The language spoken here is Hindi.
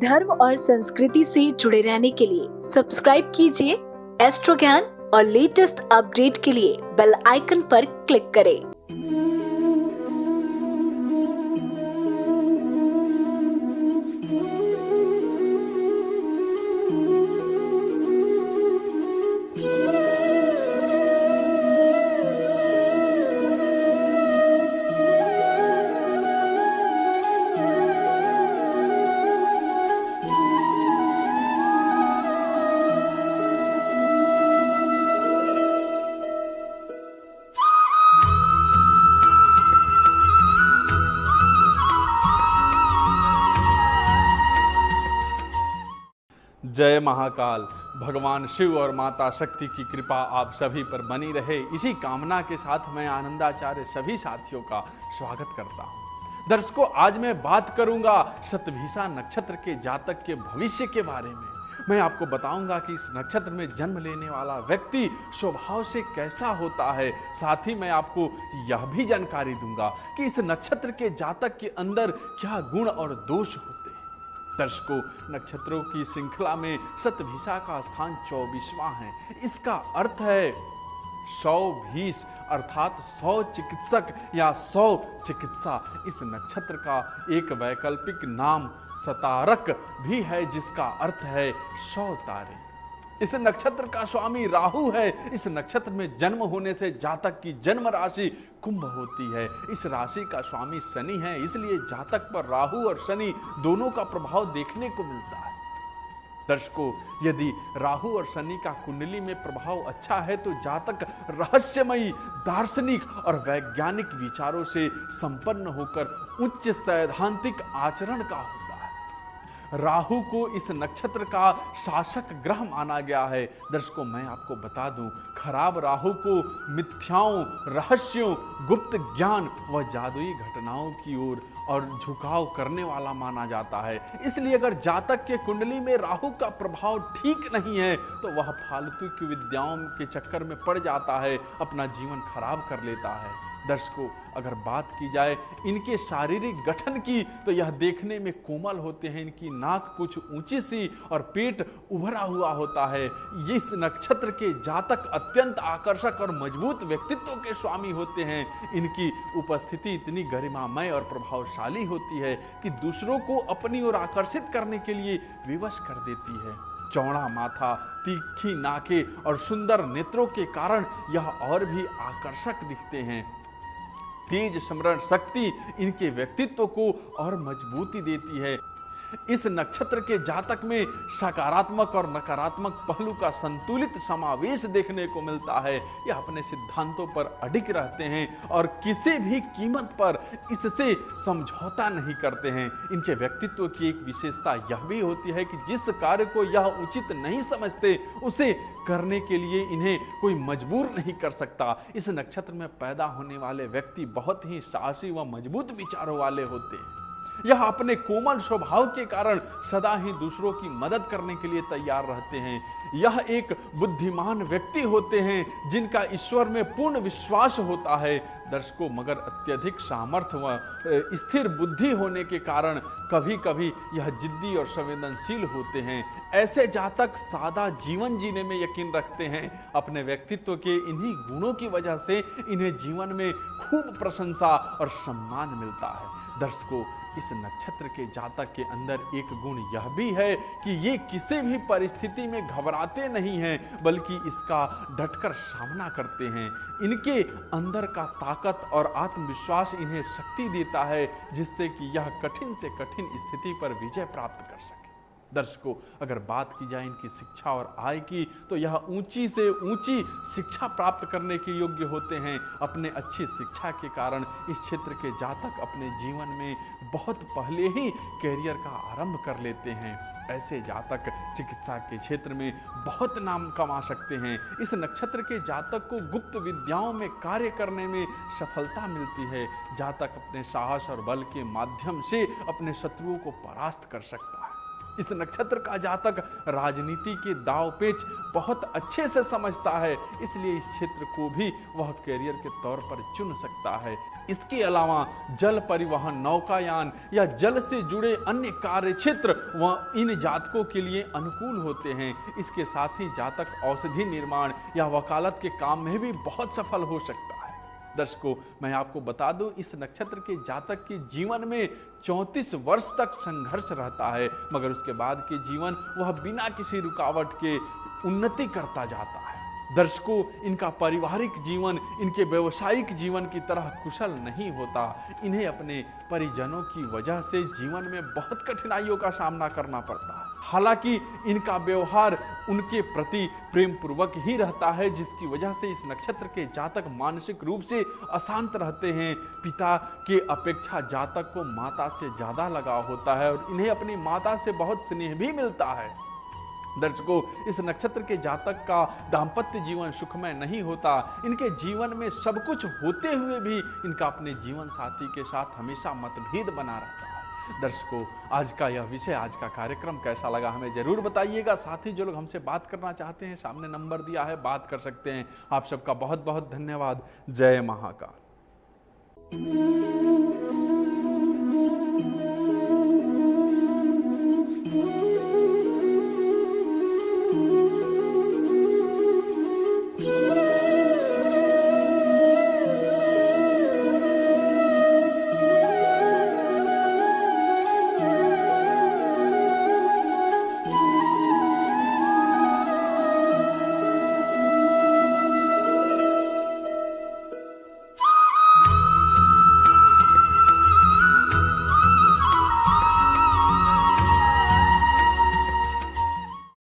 धर्म और संस्कृति से जुड़े रहने के लिए सब्सक्राइब कीजिए एस्ट्रो ज्ञान और लेटेस्ट अपडेट के लिए बेल आइकन पर क्लिक करें। जय महाकाल। भगवान शिव और माता शक्ति की कृपा आप सभी पर बनी रहे, इसी कामना के साथ मैं आनंदाचार्य सभी साथियों का स्वागत करता हूं। दर्शकों, आज मैं बात करूंगा शतभिषा नक्षत्र के जातक के भविष्य के बारे में। मैं आपको बताऊंगा कि इस नक्षत्र में जन्म लेने वाला व्यक्ति स्वभाव से कैसा होता है। साथ ही मैं आपको यह भी जानकारी दूंगा कि इस नक्षत्र के जातक के अंदर क्या गुण और दोष होते हैं। दर्शकों, नक्षत्रों की श्रृंखला में शतभिषा का स्थान 24वां है। इसका अर्थ है 100 अर्थात 100 चिकित्सक या 100 चिकित्सा। इस नक्षत्र का एक वैकल्पिक नाम सतारक भी है, जिसका अर्थ है 100 तारे। इस नक्षत्र का स्वामी राहु है। इस नक्षत्र में जन्म होने से जातक की जन्म राशि कुंभ होती है। इस राशि का स्वामी शनि है, इसलिए जातक पर राहु और शनि दोनों का प्रभाव देखने को मिलता है। दर्शकों, यदि राहु और शनि का कुंडली में प्रभाव अच्छा है तो जातक रहस्यमयी, दार्शनिक और वैज्ञानिक विचारों से संपन्न होकर उच्च सैद्धांतिक आचरण का होता है। राहु को इस नक्षत्र का शासक ग्रह माना गया है। दर्शकों, मैं आपको बता दूं, खराब राहु को मिथ्याओं, रहस्यों, गुप्त ज्ञान व जादुई घटनाओं की ओर और झुकाव करने वाला माना जाता है। इसलिए अगर जातक के कुंडली में राहु का प्रभाव ठीक नहीं है तो वह फालतू की विद्याओं के चक्कर में पड़ जाता है, अपना जीवन खराब कर लेता है। दर्शकों, अगर बात की जाए इनके शारीरिक गठन की तो यह देखने में कोमल होते हैं। इनकी नाक कुछ ऊंची सी और पेट उभरा हुआ होता है। इस नक्षत्र के जातक अत्यंत आकर्षक और मजबूत व्यक्तित्व के स्वामी होते हैं। इनकी उपस्थिति इतनी गरिमामय और प्रभावशाली होती है कि दूसरों को अपनी ओर आकर्षित करने के लिए विवश कर देती है। चौड़ा माथा, तीखी नाकें और सुंदर नेत्रों के कारण यह और भी आकर्षक दिखते हैं। तेज स्मरण शक्ति इनके व्यक्तित्व को और मजबूती देती है। इस नक्षत्र के जातक में सकारात्मक और नकारात्मक पहलू का संतुलित समावेश देखने को मिलता है। यह अपने सिद्धांतों पर अडिग रहते हैं और किसी भी कीमत पर इससे समझौता नहीं करते हैं। इनके व्यक्तित्व की एक विशेषता यह भी होती है कि जिस कार्य को यह उचित नहीं समझते उसे करने के लिए इन्हें कोई मजबूर नहीं कर सकता। इस नक्षत्र में पैदा होने वाले व्यक्ति बहुत ही साहसी व मजबूत विचारों वाले होते हैं। यह अपने कोमल स्वभाव के कारण सदा ही दूसरों की मदद करने के लिए तैयार रहते हैं। यह एक बुद्धिमान व्यक्ति होते हैं जिनका ईश्वर में पूर्ण विश्वास होता है। दर्शकों, मगर अत्यधिक सामर्थ्य व स्थिर बुद्धि होने के कारण कभी कभी यह जिद्दी और संवेदनशील होते हैं। ऐसे जातक सादा जीवन जीने में यकीन रखते हैं। अपने व्यक्तित्व के इन्हीं गुणों की वजह से इन्हें जीवन में खूब प्रशंसा और सम्मान मिलता है। दर्शकों, इस नक्षत्र के जातक के अंदर एक गुण यह भी है कि ये किसी भी परिस्थिति में घबराते नहीं हैं, बल्कि इसका डटकर सामना करते हैं। इनके अंदर का ताकत और आत्मविश्वास इन्हें शक्ति देता है, जिससे कि यह कठिन से कठिन स्थिति पर विजय प्राप्त कर सके। दर्शकों, अगर बात की जाए इनकी शिक्षा और आय की तो यह ऊंची से ऊंची शिक्षा प्राप्त करने के योग्य होते हैं। अपने अच्छी शिक्षा के कारण इस क्षेत्र के जातक अपने जीवन में बहुत पहले ही कैरियर का आरंभ कर लेते हैं। ऐसे जातक चिकित्सा के क्षेत्र में बहुत नाम कमा सकते हैं। इस नक्षत्र के जातक को गुप्त विद्याओं में कार्य करने में सफलता मिलती है। जातक अपने साहस और बल के माध्यम से अपने शत्रुओं को परास्त कर सकता है। इस नक्षत्र का जातक राजनीति के दाव पेच बहुत अच्छे से समझता है, इसलिए इस क्षेत्र को भी वह कैरियर के तौर पर चुन सकता है। इसके अलावा जल परिवहन, नौकायान या जल से जुड़े अन्य कार्य क्षेत्र वह इन जातकों के लिए अनुकूल होते हैं। इसके साथ ही जातक औषधि निर्माण या वकालत के काम में भी बहुत सफल हो सकता है। दर्शकों, मैं आपको बता दूं, इस नक्षत्र के जातक के जीवन में 34 वर्ष तक संघर्ष रहता है, मगर उसके बाद के जीवन वह बिना किसी रुकावट के उन्नति करता जाता है। दर्शकों, इनका पारिवारिक जीवन इनके व्यवसायिक जीवन की तरह कुशल नहीं होता। इन्हें अपने परिजनों की वजह से जीवन में बहुत कठिनाइयों का सामना करना पड़ता है। हालांकि इनका व्यवहार उनके प्रति प्रेम पूर्वक ही रहता है, जिसकी वजह से इस नक्षत्र के जातक मानसिक रूप से अशांत रहते हैं। पिता के अपेक्षा जातक को माता से ज्यादा लगाव होता है और इन्हें अपनी माता से बहुत स्नेह भी मिलता है। दर्शकों, इस नक्षत्र के जातक का दाम्पत्य जीवन सुखमय नहीं होता। इनके जीवन में सब कुछ होते हुए भी इनका अपने जीवन साथी के साथ हमेशा मतभेद बना रहता है। दर्शकों, आज का यह विषय, आज का कार्यक्रम कैसा लगा हमें जरूर बताइएगा। साथ ही जो लोग हमसे बात करना चाहते हैं, सामने नंबर दिया है, बात कर सकते हैं। आप सबका बहुत बहुत धन्यवाद। जय महाकाल।